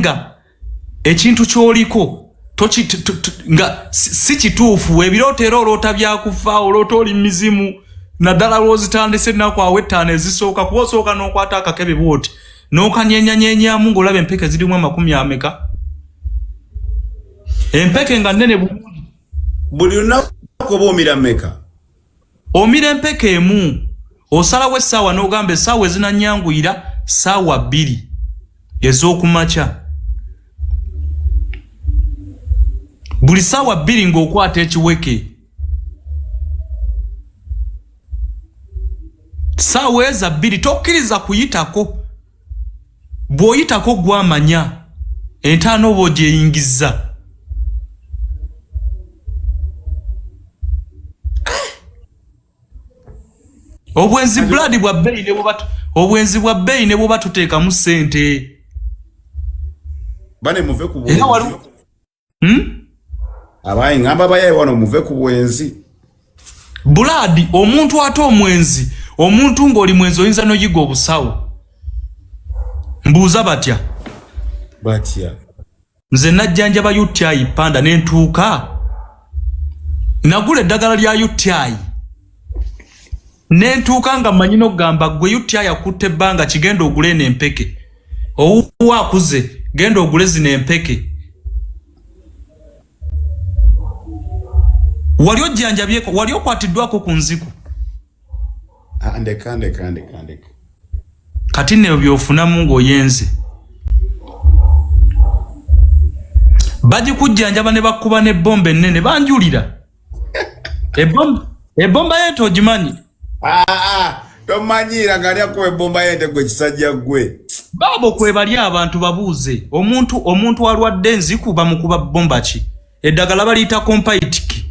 nga ekintu kyoliko nga si kituufu ebirooteero oloota byakufa oloota oli mizimu naddala lwozitandise ennaku awo ettaano ezisooka kuba osooka n'okwata akakebe bwoti n'okanyenyanyenyamu ng'olaba empeke zirimu 40 empeke nga nnene bulungi. Buli lunaku oba omira mmeka? Omira empeke emu osalawo essaawa n'ogamba essaawa ezinanyanguyira ssaawa 2 ez'okumakya. Buli ssaawa 2 ng'okwata ekiweke. Ssaawa ezo 2 tokkiriza kuyitako. Bw'oyitako gwamanya entaano oba ogyeyingizza. Obwenzi blood bwa bbeeyi ne bw'oba obwenzi bwa bbeeyi ne bw'oba tuteekamu ssente. Bane muve ku bwenzi. Abayi ngamba bayaye wano muve ku bwenzi. Blood omuntu ate omwenzi omuntu ng'oli mwenzi oyinza n'oyiga obusawo. Mbuuza batya? Batya. Nze najjanjaba UTI panda n'entuuka. Nagula eddagala lya UTI. N'entuuka nga mmanyi n'okugamba gwe UTI yakutte ebbanga kigenda ogule n'empeke. Owuwa akuze genda ogule zino empeke. Wali ojjanjabyeko, wali okwatiddwako ku nziku. Andeka. Kati ne byofunamu ng'oyenze. Bagikujjanjaba ne bakuba n'ebbomba ennene banjulira. Ebbomba yeeto ogimanyi. Tomanyira nga lyako ebbomba yente gwe kisajja gwe. Babo kwe bali abantu babuuze. Omuntu alwadde enziku bamukuba bbomba ki? Eddagala baliyita Compitiki.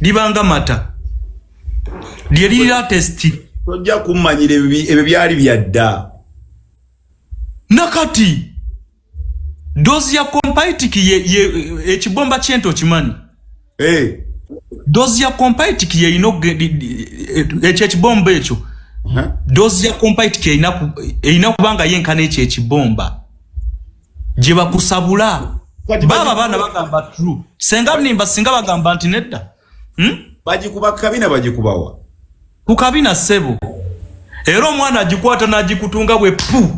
Libanga mata. Lye lira testi. Tojja kummanyira ebyo byali byadda. Nakati dozi ya Compitiki ye ekibomba kyento kimanyi. Dozi ya Compitiki ye ino ekibomba ekyo. Dozi ya Compitiki erina kubanga yenkana ekibomba. Gye bakusabula. Baba baana bagamba true. Senga nimba singa bagamba nti nedda. Bagikuba kabina bagikubawa. Ku kabina ssebo. Era omwana agikwata n'agikutunga bwe pu.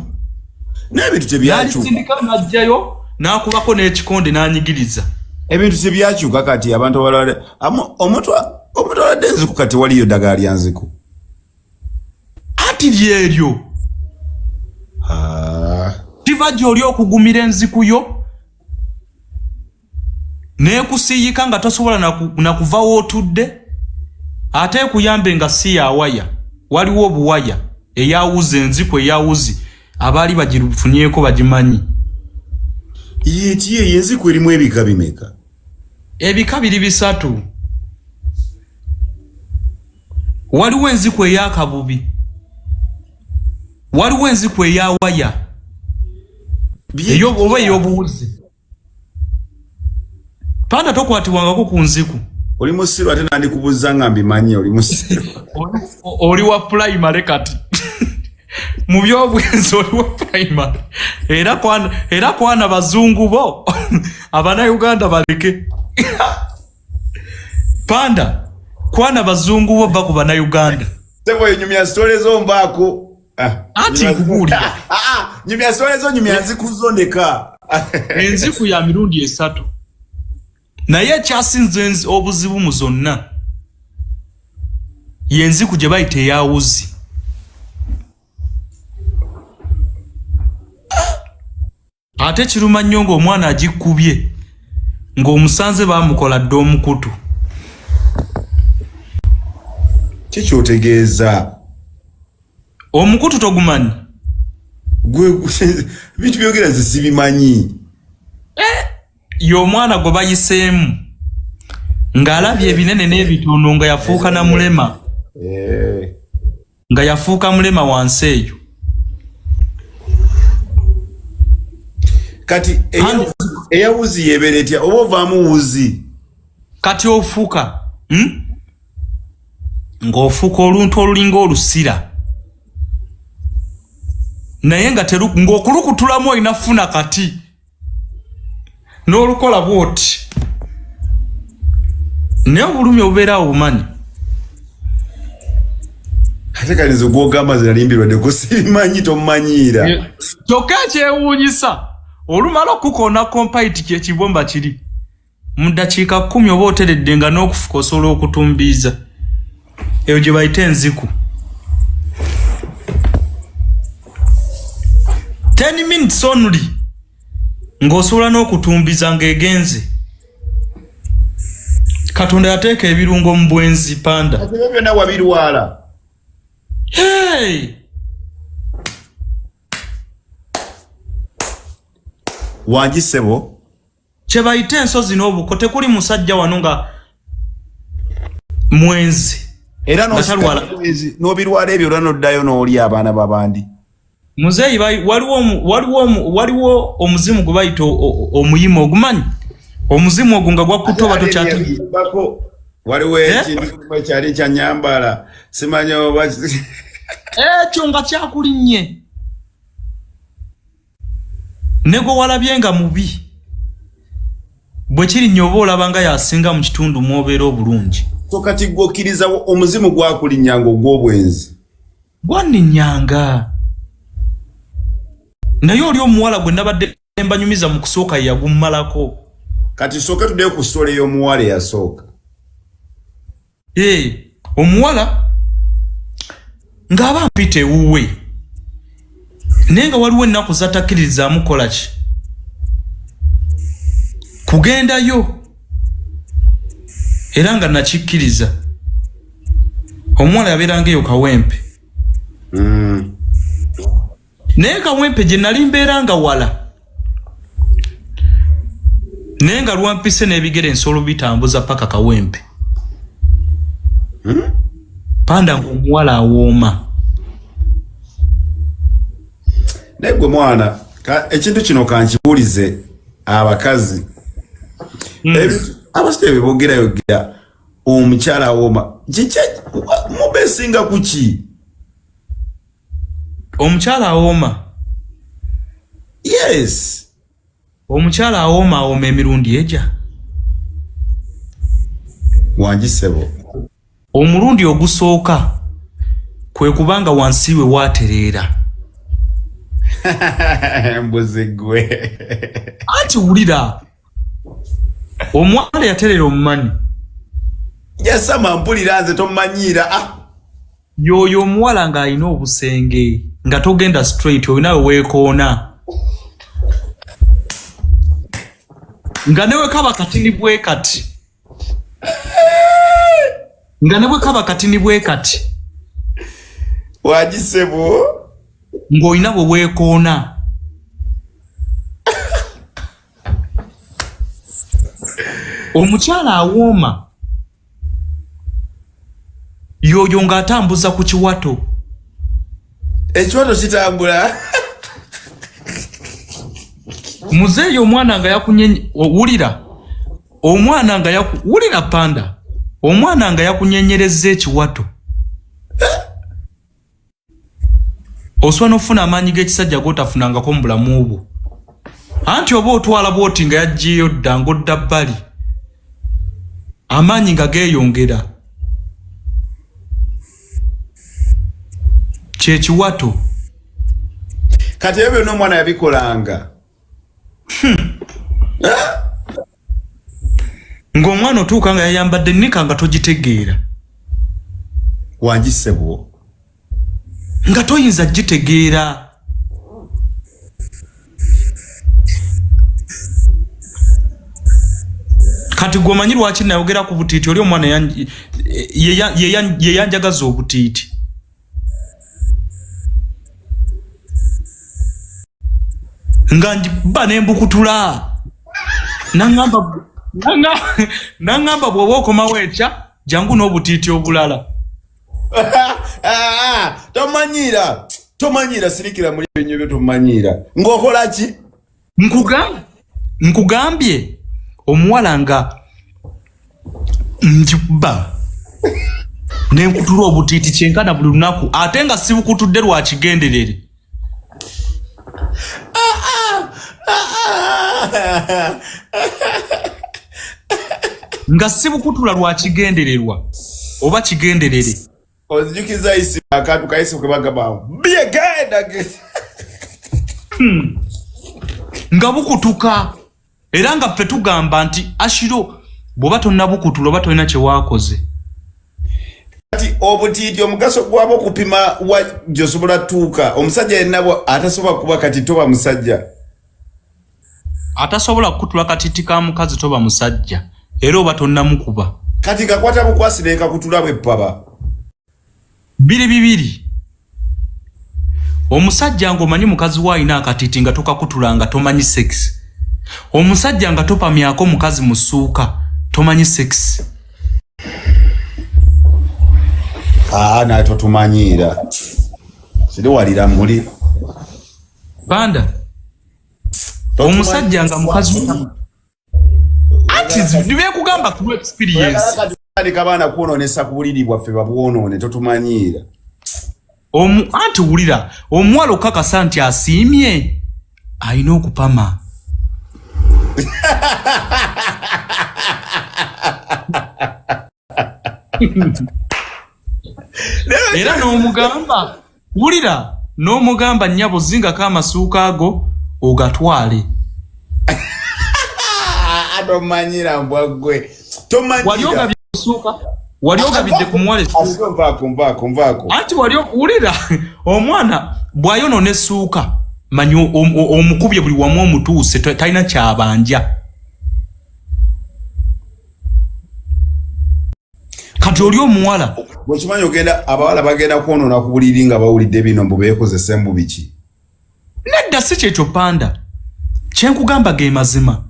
N'ebintu tebyakyuka. Yalisindika n'ajjayo n'akubako n'ekikonde n'anyigiriza. Ebintu tebyakyuka kati abantu abalala. Omuntu aladde enziku kati waliyo ddagala lya nziku. Ati lyeryo. Tiva gy'oli okugumira enziku yo. Neekusiiyika nga tosobola na kuva wootudde. Ate ekuyambe nga si ya waya. Waliwo obuwaya eyawuzi enziku eyawuzi. Abaali bagifunyeeko bagimanyi. Yeti enziku erimu ebika bimeka? Ebika biri 3. Waliwo enziku ey'akabubi. Waliwo enziku eya waya. Oba ey'obuwuzi. Panda tokwatibwangako ku nziku. Oli musiru ate nandikubuuza nga mbimanyi oli musiru. Oli wa primary kati. Mu by'obwenzi oli wa primary. Era kwana bazungu bo. Abannayuganda baleke. Panda kwana bazungu bo ba ku bannayuganda. Sebo nyumya stories ombaako. Ati nkubuulira. Nyumya stories nyumya nziku zondeka. Enziku ya mirundi 3. Naye kyasinze obuzibu mu zonna. Yenziku gye bayita eyawuzi. Ate kiruma nnyo ng'omwana agikubye ng'omusanze baamukola dda omukutu. Kiki otegeeza? Omukutu togumanyi? Bintu byogera ze sibimanyi. Y'omwana gwe bayiseemu ng'alabye ebinene n'ebitono nga yafuuka na mulema. Nga yafuuka mulema wansi eyo. Kati eyawuzi yebeera etya oba ovaamu wuzi? Kati ofuuka ng'ofuuka oluntu olulinga olusira. Naye nga ng'okulukutulamu olina funa kati. n'olukola bwoti naye obulumi obubeera obumanyi ate kalizo gwogamba zinalimbirwadde kusimanyi tomumanyiira kyokka ekyewuunyisa olumala okukona kompayiti kyekibomba kiri mu ddakiika 10 oba oteredde nga n'okufuka osobola okutumbiiza eyo gye bayita enziku 10 minutes only ng'osobola n'okutumbiza ng'egenze Katonda yateeka ebirungo mu bwenzi panda byonna wabirwala hey Wangisebo kye bayita ensozi n'obuko tekuli musajja wano nga mwenzi era n'obirwala ebyo olwanoddayo n'oli abaana babandi muzeeyi waliwo omuzimu gwe bayita omuyima ogumanyi omuzimu ogwo nga gwakutta oba tokyati waliwo ekintu ekyali kyanyambala simanyi oba ekyo nga kyakulinnye ne gwe walabye nga mubi bwe kirinnye oba olaba nga yasinga mu kitundu mwobeera obulungi so kati gwokkiriza omuzimu gwakulinnyanga ogw'obwenzi gwanninnyanga naye oli omuwala gwe nabadde mbanyumiza mu kusooka yagummalako kati sooka tuddeyo ku sitole y'omuwala eyasooka omuwala ng'aba mpita ewuwe naye nga waliwo ennaku zatakkiririzaamu kola ki kugendayo era nga nakikkiriza omuwala yabeeranga eyo kawempe naye kawempe gye nali mbeera nga wala naye nga lwampise n'ebigere ensolo bitambuza paka kawempe panda ng'omuwala awooma naye gwe mwana ekintu kino kankibuulize abakazi abasite bebogerayogera omukyala awooma mubesinga kuki omukyala awooma yes omukyala awooma emirundi eja Wangisebo omulundi ogusooka kwe kubanga wansi we waatereera mbuzi gwe anti wulira omwala yaterera omumanyi yasama mpulira nze tomanyiira yoyo omuwala ng'alina obusenge nga togenda straight olinawe weekoona nga newe kaba katini bwe kati nga ne bwe kaba katini bwe kati Wangisebo ng'olina bwe weekoona omukyala awooma yoyo ng'atambuza ku kiwato ekiwato kitambula muzeeyi omwana nga yakunyenye wulira omwana nga wulira panda omwana nga yakunyenyereza ekiwato oswa n'ofuna amaanyi g'ekisajja g'otafunangako mu bulamu bwo anti oba otwala bwoti nga yaggyeyo dda ng'odda bbali amaanyi nga geeyongera kyekiwato kati ebyo byonna omwana yabikolanga ng'omwana otuuka nga yayambadde nika nga togitegeera Wangisebo nga toyinza gitegeera kati gwomanyi lwaki nayogera ku butiiti oli omwana yeyanjagaza obutiiti nga njiba nembukutula nangamba bw'oba okomawo ekya jangu n'obutiiti obulala tomanyiira sirikira muri ebyo byo tomanyiira ng'okola ki nkugambye omuwala nga njiba nenkutula obutiiti kyenkana buli lunaku ate nga sibukutudde lwa kigenderere nga sibukutula lwa kigendererwa oba kigenderere ozijukiza isi akatu kaisi kwebagamba biye genda nga bukutuka era nga ffe tugamba nti Ashiro bw'oba tonna bukutula oba tolina kye waakoze kati obutiiti omugaso gwabo okupima wa gyosobola tuuka omusajja yennabo atasobola kuba kati toba musajja atasobola kukutula katiti ka mukazi toba musajja era oba tonna mukuba kati kakwata bukwasire kakutula bweppaba bibiri omusajja ng'omanyi mukazi w'alina akatiti nga tokakutula nga tomanyi sex omusajja nga topamyako mukazi mu ssuuka tomanyi sex naye totumanyiira siri walira muli Panda omusajja nga mukazi ati nibekugamba ku experience kati kabaana kwononesa ku buliri bwaffe babwonone totumanyiira anti wulira omuwala okakasa nti asiimye alina okupama era n'omugamba wulira n'omugamba nnyabo zingako amasuuka ago ogatwale tomanyira mbwaggwe wali ogabidde ku muwala nvaako anti wulira omwana bw'ayonona essuuka manyi omukubye buli wamu omutuuse talina kyabanja kati oli omuwala bwekimanyi ogenda abawala bagenda kwonona ku buliri nga bawulidde bino mbu beekozesa embu biki nedda si kyekyo Panda kyenkugamba ge mazima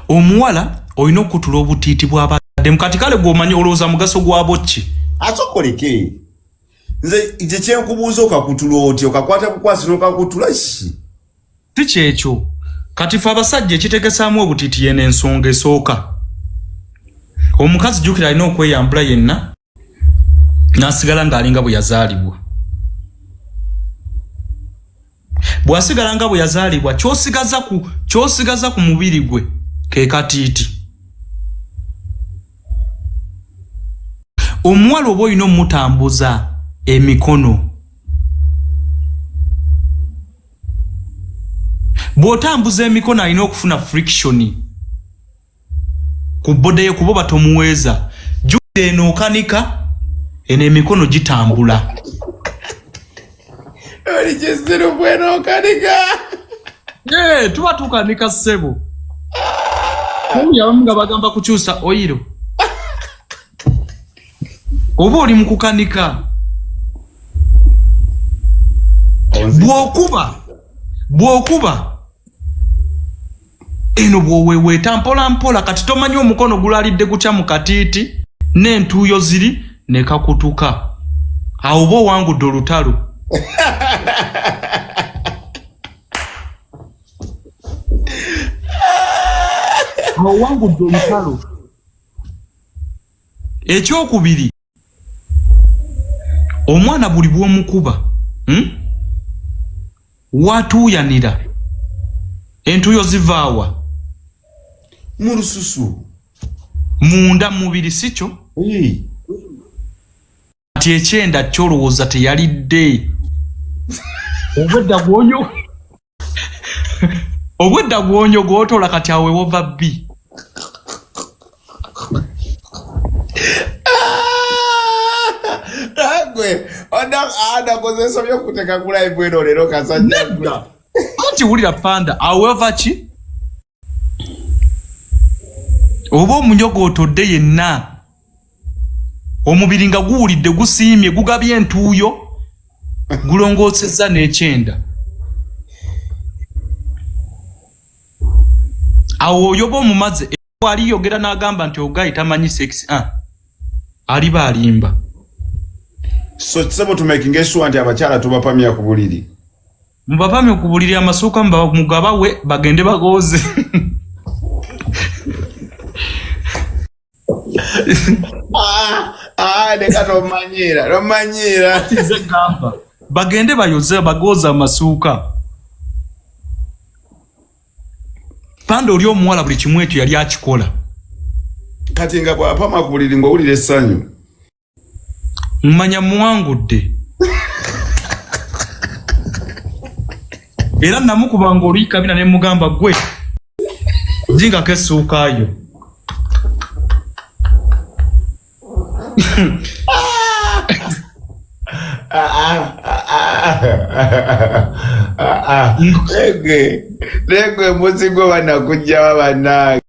omuwala olina okutula obutiiti bw'abadde mukati kale gw'omanyi olowooza mugaso gwabo ki asokoleke nze kyenkubuuza okakutula oti okakwata bukwasi n'okakutula ki si kyekyo kati fe abasajja ekitegesaamu obutiiti yena ensonga esooka omukazi jjukira alina okweyambula yenna n'asigala ng'alinga bwe yazaalibwa bw'asigala nga bwe yazaalibwa ky'osigaza ku mubiri gwe ke katiiti omuwala oba olina omutambuza emikono bw'otambuza emikono alina okufuna friction ku bode ye kuba batomuweeza jjukira eno okanika eno emikono gitambula oli kyesero bweno okanika tuba tukanika ssebo abamu nga bagamba kukyusa oyiro oba oli mu kukanika bw'okuba eno bw'oweeweeta mpola mpola kati tomanyi omukono gulalidde gutya mu katiiti n'entuuyo ziri ne kakutuka awo oba owangudde olutalo owangudde olutalo ekyokubiri omwana buli bw'omukuba watuuyanira entuuyo zivaawa mu lususu munda mubiri si kyo ati ekyenda kyolowooza teyalidde obwedda gwonyo gw'otola kati awe wova bbi gwe adakozesa byokuteka kulayi bweno leero kasajja anti wulira Panda aweva ki oba omunyogo otodde yenna omubiri nga guwulidde gusiimye gugabye entuuyo gulongoosezza n'ekyenda awo oyoba omumaze aliyogera n'agamba nti ogayi tamanyi sex aliba alimba so kisebo tumakinga sure nti abakyala tubapamya ku buliri mubapamye ku buliri amasuuka mugabawe bagende bagooze neka tomanyira bagende bayoze bagooza amasuuka Panda oli omuwala buli kimu ekyo yali akikola. Kati nga bw'apama ku buliri ng'owulira essanyu. Mmanya muwangudde. Era namukuba ng'oli kabina ne mugamba gwe. Jinga kessuukaayo. Lege muzigo banakujja wabana.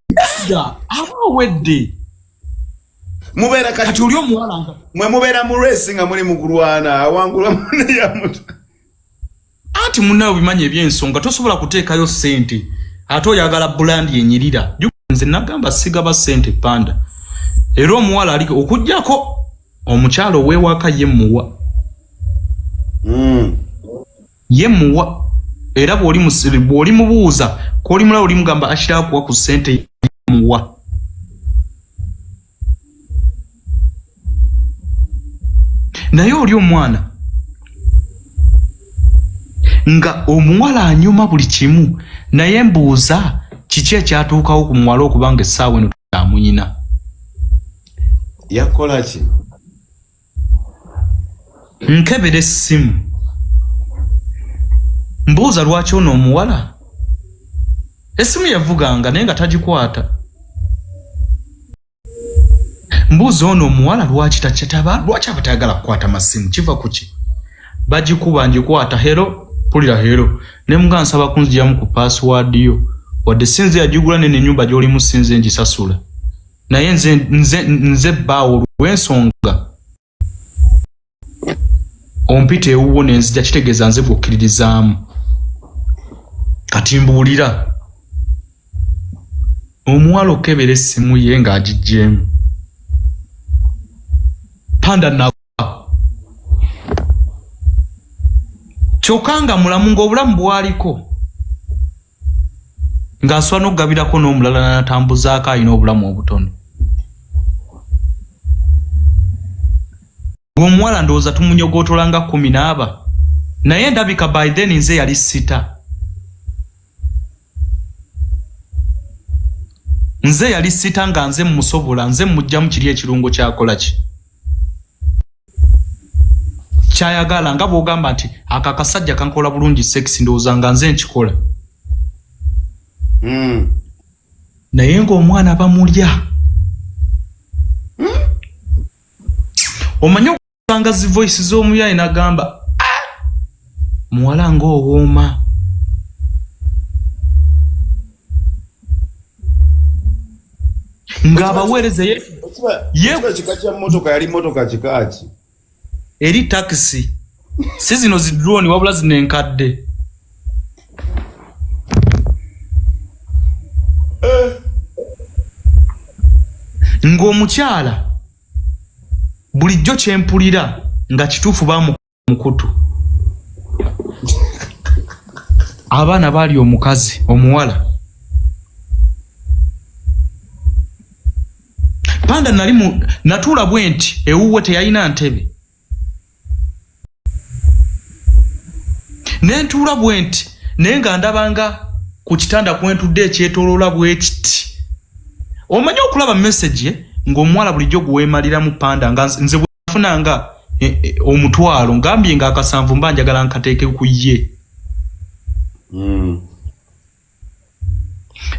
Aba wedde. Mubera kati oli omuwala nga. Mwe mubera mu racing nga muli mu kulwana awangula munne ya mutu. Ati munnayo bimanye eby'ensonga tosobola kuteekayo ssente. Ate oyagala brand yenyirira. Nze nagamba sigaba ssente Panda. Era omuwala aliko okujjako omukyalo weewaka yemuwa. Yemuwa. Era bw'oli musiri bw'oli mubuuza k'oli mulala oli mugamba akira kuwa ku ssente yemuwa. Naye oli omwana nga omuwala anyuma buli kimu naye mbuuza kiki ekyatuukawo ku muwala okubanga essaawa eno tutamunyina. Yakola ki? Nkebera essimu. Mbuuza lwaki ono omuwala? Essimu yavuganga naye nga tagikwata. Mbuuza ono omuwala lwaki takyetaba? Lwaki abatayagala kukwata masimu? Kiva kuki? Bagikuba njikwata hero, pulira hero. Ne mga nsaba kunzijamu ku password yo. Wadde sinze yagigula nene nyumba gy'olimu sinze ngisasula. Naye nze bbaawo olw'ensonga. Ompite ewuwo nenzija kitegeeza nze bw'okkiririzaamu. Kati mbuulira. Omuwala okebera essimu ye ng'agiggyemu. Panda nakwa. Kyokka nga mulamu ng'obulamu bwaliko. Ng'aswa n'okugabirako n'omulala n'atambuzaako alina obulamu obutono. Omuwala ndowooza tumunyogootola nga 14. Naye ndabika by then nze yali 6. Nze yali 6 nga nze mmusobola nze mmugjamu kiri ekirungo kyakola ki. Kyayagala nga bw'ogamba nti aka kasajja kankola bulungi sex ndowooza nga nze nkikola. Naye ng'omwana bamulya. Omanye okusanga zi voice z'omuyaye nagamba muwala ng'owooma. Ng'abaweereza ye kika kya mmotoka yali mmotoka kikaaki. Eri taxi. Si zino zi drone wabula zino enkadde. Ng'omukyala bulijjo kyempulira nga kituufu bamukutu. Abaana baali omukazi omuwala. Panda natuula bwe nti ewuwe teyalina ntebe. Nentuula bwe nti naye nga ndabanga ku kitanda kwentudde ekyetooloola bwe kiti. Omanye okulaba message ng'omuwala bulijjo guweemaliramu Panda nga nze bwefunanga omutwalo ngambye nga akasanvu mba njagala nkateeke ku ye.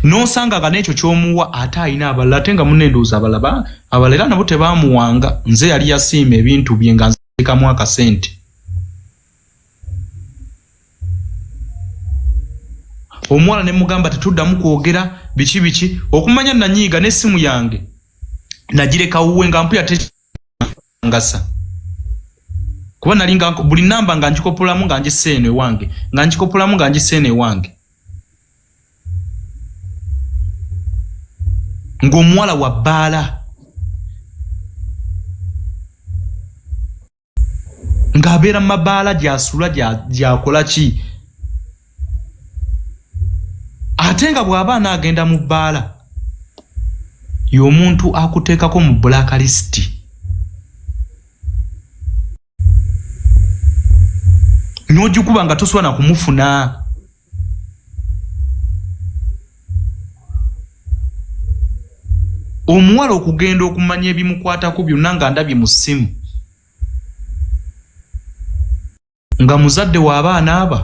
N'osanga nga n'ekyo ky'omuwa ate alina abalala ate nga munendooza abalala era nabo tebaamuwanga nze yali yasiima ebintu bye nga nzekamu akasente. Omuwala ne mugamba tetuddamu kwogera biki okumanya nanyiiga n'essimu yange nagireka wuwe nga mpuya tekangasa. Kuba nali nga buli namba nga nkikopolamu nga ngiseeno ewange nga nkikopolamu nga ngiseeno ewange. Ng'omuwala wa bbaala ng'abeera mu mabaala gy'asula gy'akola ki. Ate nga bw'aba anaagenda mu bbaala y'omuntu akuteekako mu blacklist. N'ogikuba nga tosobola na kumufuna. omuwala okugenda okumanya ebimukwatako byonna nga ndabye mu ssimu nga muzadde w'abaana aba.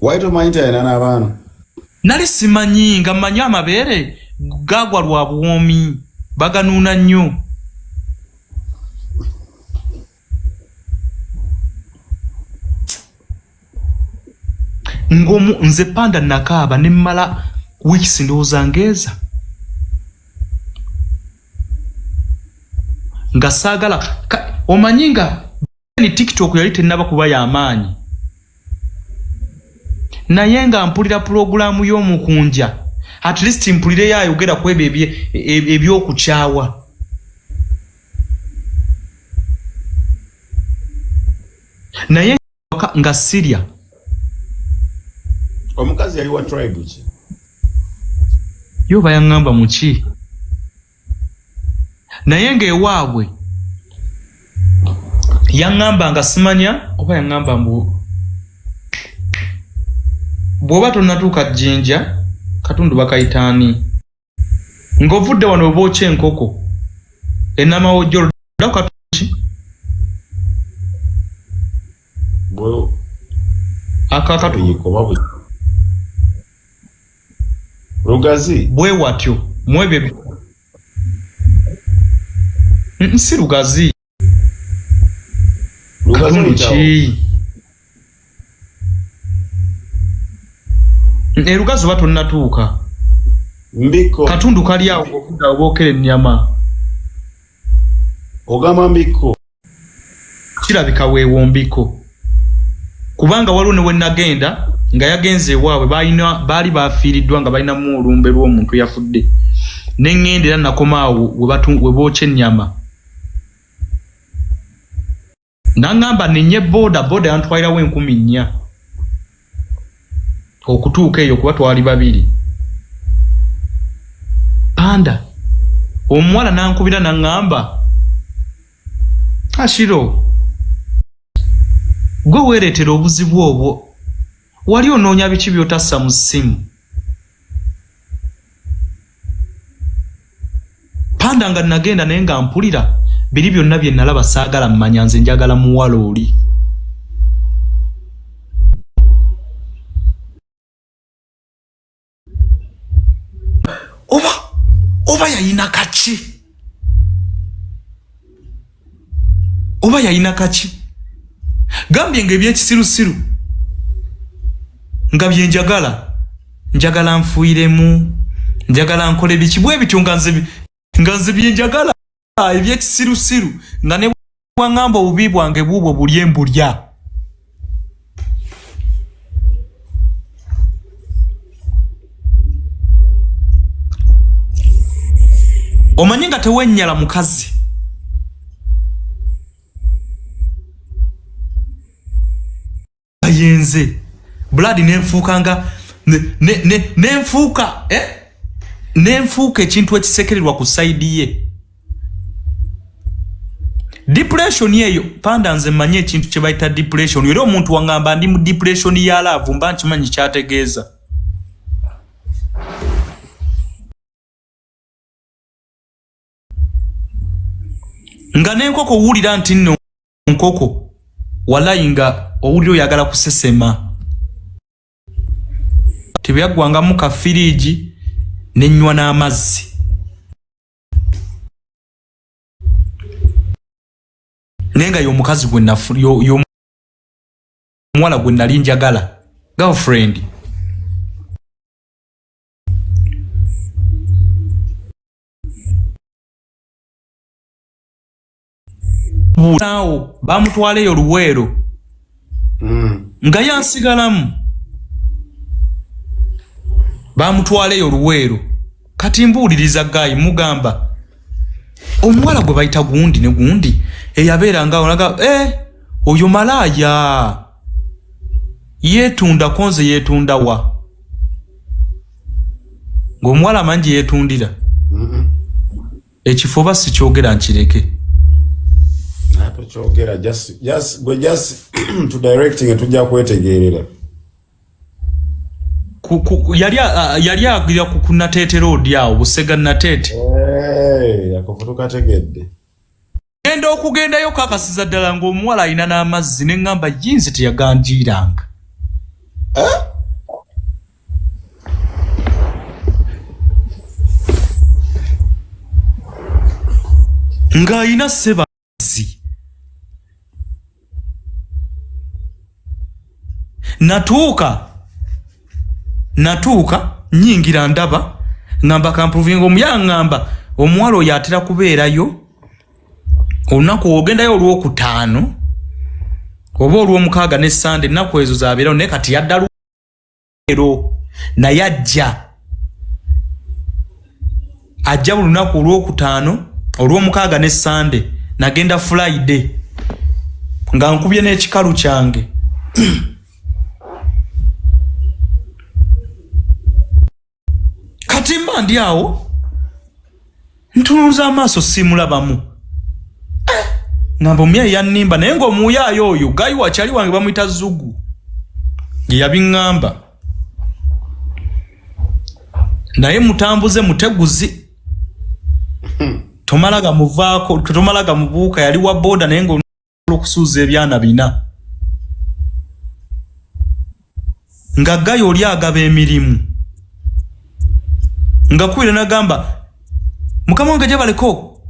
Lwaki tomanyi tayina n'abaana? Nali simanyi nga mmanyi amabeere gaagwa lwa buwoomi baganuuna nnyo. Nze Panda nakaaba ne mmala wiiki ndowooza ngeeza nga saagala omanyi nga ni TikTok yali tennaba kuba y'amaanyi naye nga mpulira pulogulaamu y'omukunja at least mpulire yayogera ku ebyo ebyokukyawa. Naye nga Syria omukazi yali wa tribe ki? Yo bayangamba muki? Naye ng'ewaabwe yaŋŋamba nga simanya oba yaŋŋamba mbu bw'oba tonnatuuka Jjinja Katundu bakayitaani ng'ovudde wano oba okya enkoko ennamawojjolo Katundu ki? Akatundu Lugazi bwe watyo mwebyo si Lugazi Katundu ki? Lugazi oba tonnatuuka Mbiko Katundu kali awo ng'ovudde awo bookera ennyama. Ogamba Mbiko Kirabika weewo Mbiko kubanga waliwo ne we nagenda nga yagenze ewaabwe baali bafiiriddwa nga balinamu olumbe lw'omuntu yafudde ne ŋŋenda era nakoma awo we bookya ennyama. Naŋŋamba nenye booda yantwalirawo 4,000 okutuuka eyo kuba twali babiri. Panda omuwala nankubira naŋŋamba Ashiro gwe weereetera obuzibu obwo wali onoonya biki by'otassa mu ssimu? Panda nga nagenda naye nga mpulira biri byonna bye nalaba saagala mmanya nze njagala muwala oli. Oba yayina kaki? Oba yayina kaki? Gambye ng'ebyekisirusiru nga bye njagala nfuiremu njagala nkole biki bwe bityo nga nze bye njagala ebyekisirusiru nga ne bwangamba obubi bwange buubwo bulye mbulya. Omanyi nga tewennyala mukazi yenze blood nenfuuka nga nenfuuka ekintu ekisekererwa ku saidi ye. Depression yeyo Panda nze mmanyi ekintu kye bayita depression era omuntu wangamba ndi mu depression ya love mba nkimanyi kyategeeza. Nga nenkoko owulira nti nno nkoko walayi nga owulira oyagala kusesema tebyaggwangamu ka firiigi nenywa n'amazzi. Naye nga y'omukazi y'omuwala gwe nali njagala girlfriend. Naawo bamutwala eyo Luweero nga yansigalamu. Bamutwala eyo Luweero kati mbuuliriza gayi mugamba omuwala gwe bayita gundi ne gundi eyabeera nga olaga oyo malaaya yeetunda konze yeetunda wa ng'omuwala mangi yeetundira ekifo basi kyogera nkireke. Chogera just to directing tujja kwetegerera yali agira ku Natete Road yawo Busega Natete. Yakufutuka tegedde. Ngenda okugendayo kakasiza ddala ng'omuwala alina n'amazzi ne ngamba yinzi teyaganjiranga. Ng'ayina sebazzi. Natuuka nyingira ndaba ngamba kampuvinga omuyala ngamba omuwala oyo atera kubeerayo olunaku ogendayo olw'okutaano oba olw'omukaaga ne Sande ennaku ezo zaabeerawo naye kati yadda leero naye ajja buli lunaku olw'okutaano olw'omukaaga ne Sande nagenda Friday nga nkubye n'ekikalu kyange. Kati mba ndi awo ntunuza amaaso simulabamu. Ngamba omuyayi yannimba naye ng'omuyayi oyo gayi wakyali wange bamuyita Zugu ye yabiŋŋamba. Naye mutambuze muteguzi tomalaga muvaako tomalaga mubuuka yali wa boda naye ng'olukusuuza ebyana bina nga gayi oli agaba emirimu nga kuwira nagamba mukama wange gyebaleko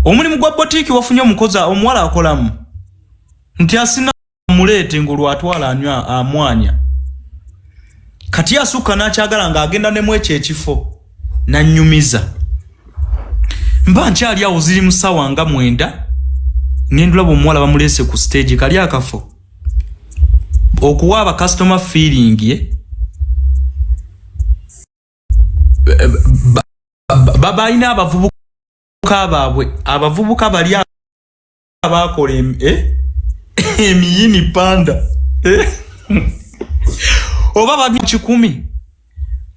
omulimu gwa botiki wafunye omukozi omuwala akolamu nti asina muleete ng'olwatwala anywa amwanya kati asukka n'akyagala ng'agenda nemu ekyo ekifo nannyumiza mba nkyali awo ziri mu ssaawa nga 9 ng'endulaba omuwala bamuleese ku stage kali akafo okuwa aba customer feeling ye babayina abavubuka baabwe abavubuka bali abakola emiyini panda oba babi 10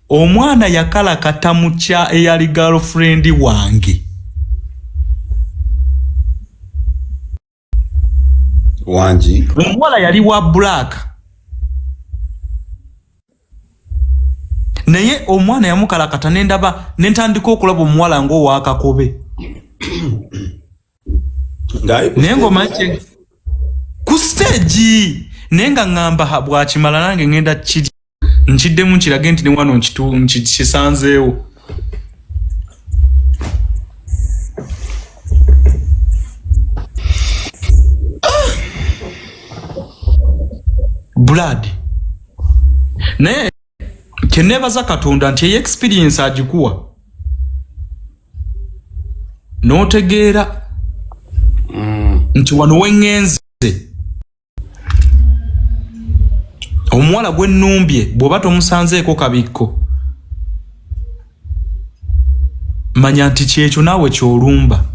omwana yakala katamucha eyali girlfriend wange wanji omwana yali wa black naye omwana yamukala kata nendaba nentandika okulaba omuwala ng'owa Kakobe nengo manche ku stage nenga ngamba bwakimala nange ngenda kiri nkiddemu nkirage nti ne wano nkisanzeewo blood naye kyenebaza Katonda nti eyo experience agikuwa n'otegeera nti wano wengenze omuwala gwe nnumbye bw'oba tomusanzeeko kabikko manya nti kyekyo naawe kyolumba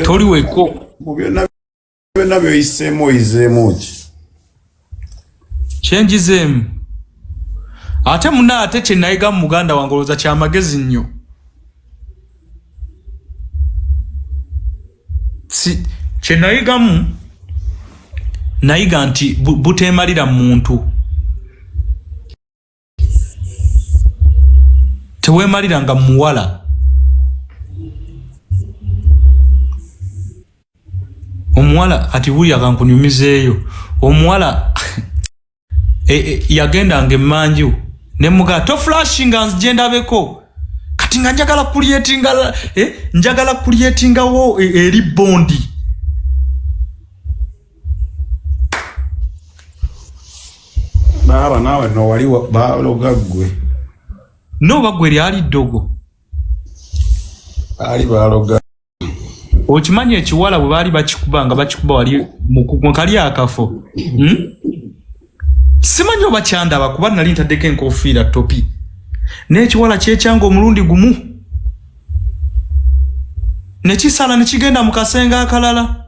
toliweko mu byonna byoyiseemu oyizeemu ki kyenjizeemu ate muna ate kyenayiga mu muganda wange olowooza kyamagezi nnyo si kyenayigamu nayiga nti buteemalira muntu teweemalira nga muwala omuwala kati wulya kankunyumizeeyo omuwala yagenda nga emmanju nemuga to flashinga nzijendabeko kati nga njagala kulietingawo eri bondi baba nawe no wali baloga gwe no bagwe lyali ddogo ali baloga okimanye ekiwala bwe baali bakikubanga bakikuba wali mu kali akafo simanyi oba kyandaba kuba nali ntaddeko enkofiira topi n'ekiwala kyekyanga omulundi gumu nekisala nekigenda mu kasenge akalala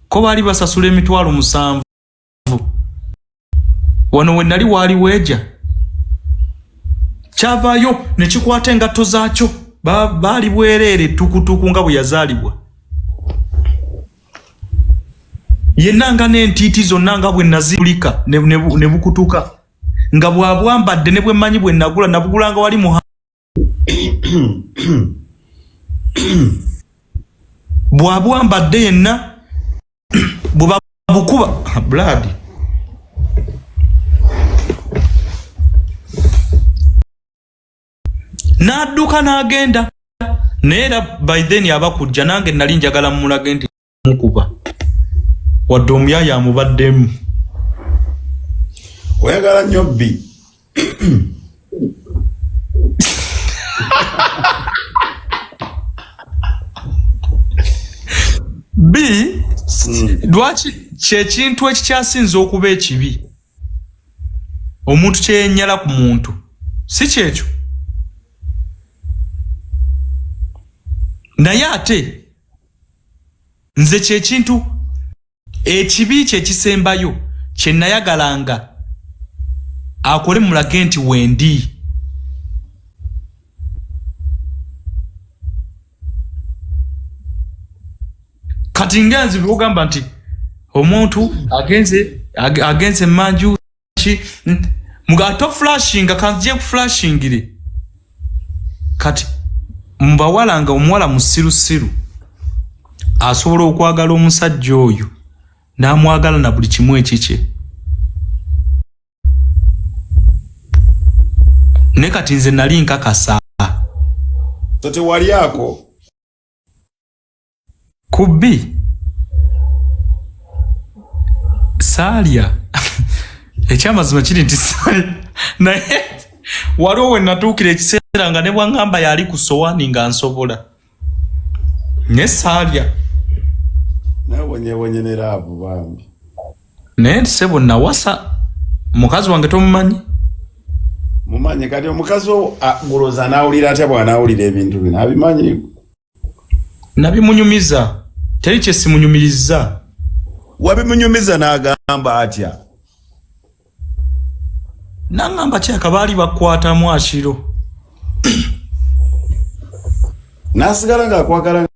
ko baali basasula emitwalo 7 wano we nali waali weeja kyavaayo nekikwata engatto zaakyo baali bwereere tukutuku nga bwe yazaalibwa yenna nga n'entiiti zonna nga bwe nazibulika ne bukutuka nga bwabwambadde ne bwe mmanyi bwe nabugulanga wali mu bwabwambadde yenna bwe babukuba blood n'adduka n'agenda naye era by then abakujja nange nali njagala mumulage nti mukuba wadde omuyaya amubaddemu oyagala nnyo bbi bi lwaki kyekintu ekikyasinza okuba ekibi omuntu kyeyenyala ku muntu si kyekyo naye ate nze kyekintu ekibi kyekisembayo kyenayagalanga akole mulage nti wendi kati ngenzi bugamba nti omuntu agenze manju ki mugato flashing kanzije ku flashingire kati mbawalanga omuwala musirusiru asobola okwagala omusajja oyo n'amwagala na buli kimu ekikye ne kati nze nali nkakasa tote wali ako kubbi salya ekyamazima kiri nti naye waliwo we natuukira ekiseera nga ne bwangamba yali ku sowani nga nsobola ne salya nawonyewonye ne laavu bambi naye sebo nawasa mukazi wange tomumanyi mumanyi kati omukazi guloza nawulira atya bw'anawulira ebintu bino abimanyi nabimunyumiza teri kye simunyumiriza wabimunyumiza n'agamba atya nangamba kyaka baali bakwatamu akiro nasigala ng'akwagala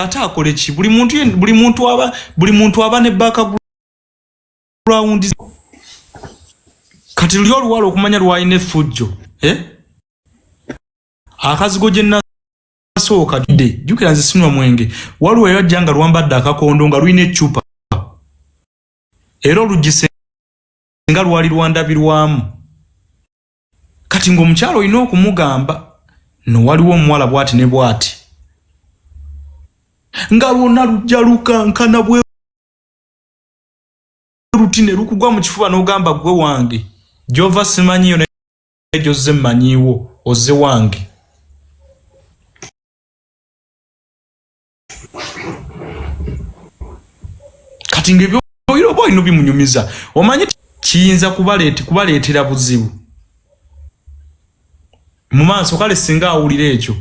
ate akole ki buli muntu aba ne background kati luli oluwala okumanya lwalina effujjo akazigo gye nasooka jjukira nze sinwa mwenge waliwo eyajja nga lwambadde akakondo nga lulina eccupa era olugise nga lwali lwandabirwamu kati ng'omukyalo olina okumugamba no waliwo omuwala bwati ne bwati nga lwonna lujja lukankana bwe rutine lukugwa mu kifuba n'ogamba gwe wange gyova simanyiyo naye gyozze mmanyiiwo ozze wange kati ng'ebyo oba olina bimunyumiza omanyi kiyinza kubaleetera buzibu mu maaso kale singa awulira ekyo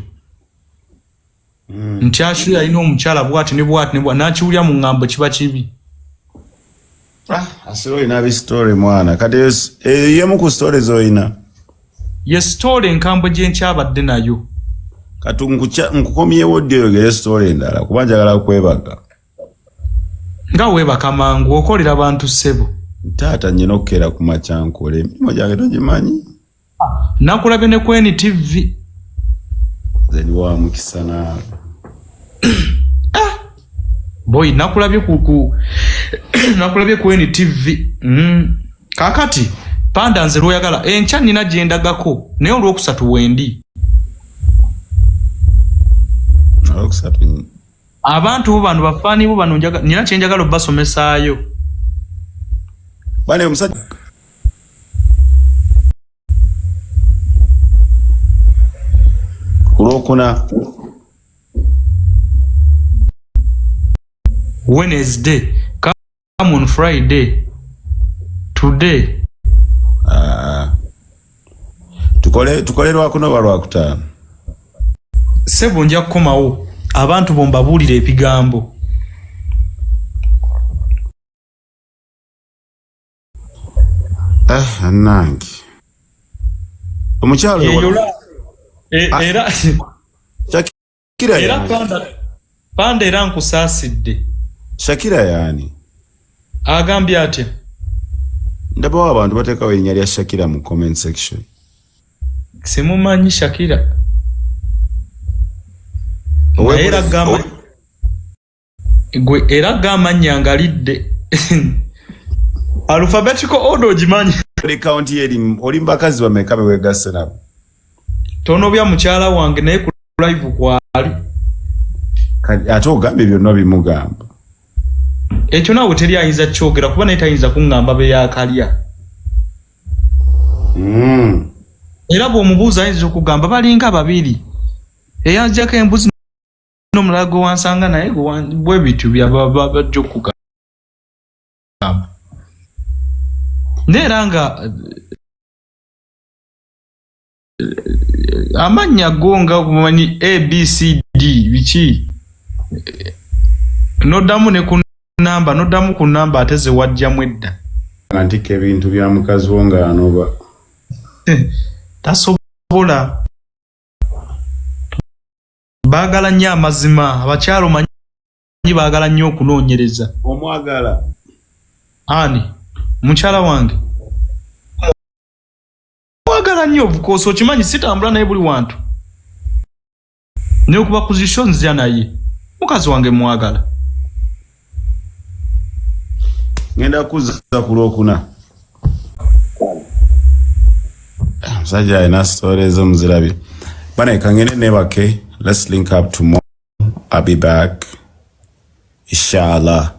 nti ashu yalina omukyala bwati ne bwati n'akiwulira mu ŋŋambo kiba kibi asira olina bistory mwana kati yemu ku story z'olina ye story enkambwe gye nkyabadde nayo kati nkukomyewo ddi oyogere story endala kuba njagala kwebaga nga weebaka mangu okolera bantu ssebo taata nnyina okukeera ku makyankole emirimu gyange togimanyi nakulabye ne ku NTV zeni wa mukisa naawe boy nakulabye ku NTV kakati panda nze lwoyagala enkya nina gyendagako naye olwokusatu wendi olwokusatu abantu bo bano bafaani bo bano nina kyenjagala obbasomesaayo bane omusajja kulwokuna Wednesday come on Friday today tukole lwakuna oba lwakutaano sebo nja kukomawo abantu bombabuulira ebigambo annange omukyalo era panda era nkusaasidde Shakira yani agambye atya ndabawo abantu batekawo erinnya lya Shakira mu comment section. Simumanyi Shakira era gama nyangalidde alphabetical order ogimanyi account yeri oli mbakazi bameka bewegasse nabo tono bya mukyala wange naye ku live kwali ate ogambye byonna bimugamba ekyo naawe teri ayinza kyogera kuba naye tayinza kuŋŋamba be yakalya era bw'omubuuza ayinza okugamba balinga babiri eyanjako embuzi n'omulago wansanga naye bwe bityo byabajja okugamba neera nga amannya go nga okumanyi ABCD biki noddamu ne ku namba ate ze wajjamu edda antika ebintu bya mukazi wo nga anoba tasobola baagala nnyo amazima abakyalo manyi baagala nnyo okunoonyereza omwagala ani mukyala wange mwagala nnyo obukoosi okimanyi sitambula naye buli wantu neokuba kuzisho nzya naye mukazi wange mwagala ngenda kuza ku Lwokuna musajja alina story ez'omuzirabi bana kangende nebake. Let's link up tomorrow. I'll be back inshallah.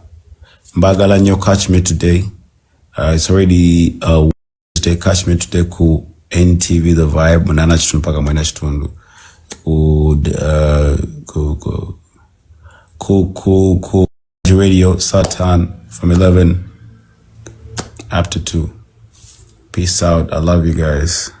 Mbagala nyo catch me today. It's already Wednesday. Catch me today ku NTV The Vibe munana chitundu paka mwena chitundu ku radio Satan from 11 up to 2. Peace out. I love you guys.